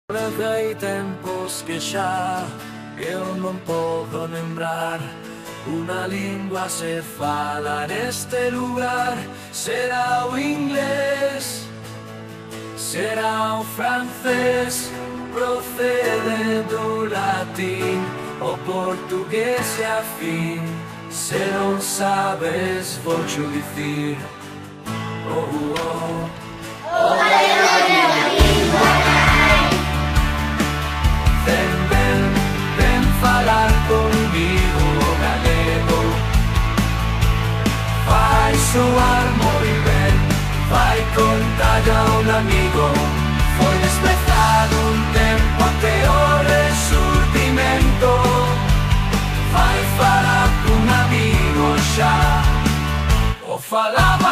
Hai tempos che xa eu non podo lembrar unha lingua se fala neste lugar. Será o inglés, será o francés, procede do latín, o portugués e afín. Se non sabes, vou cho dicir. Ven falar comigo o galego. Vai soar moi ben, vai contar a un amigo. Foi desprezado un tempo até o resurgimento. Vai falar cun amigo xa, o falaba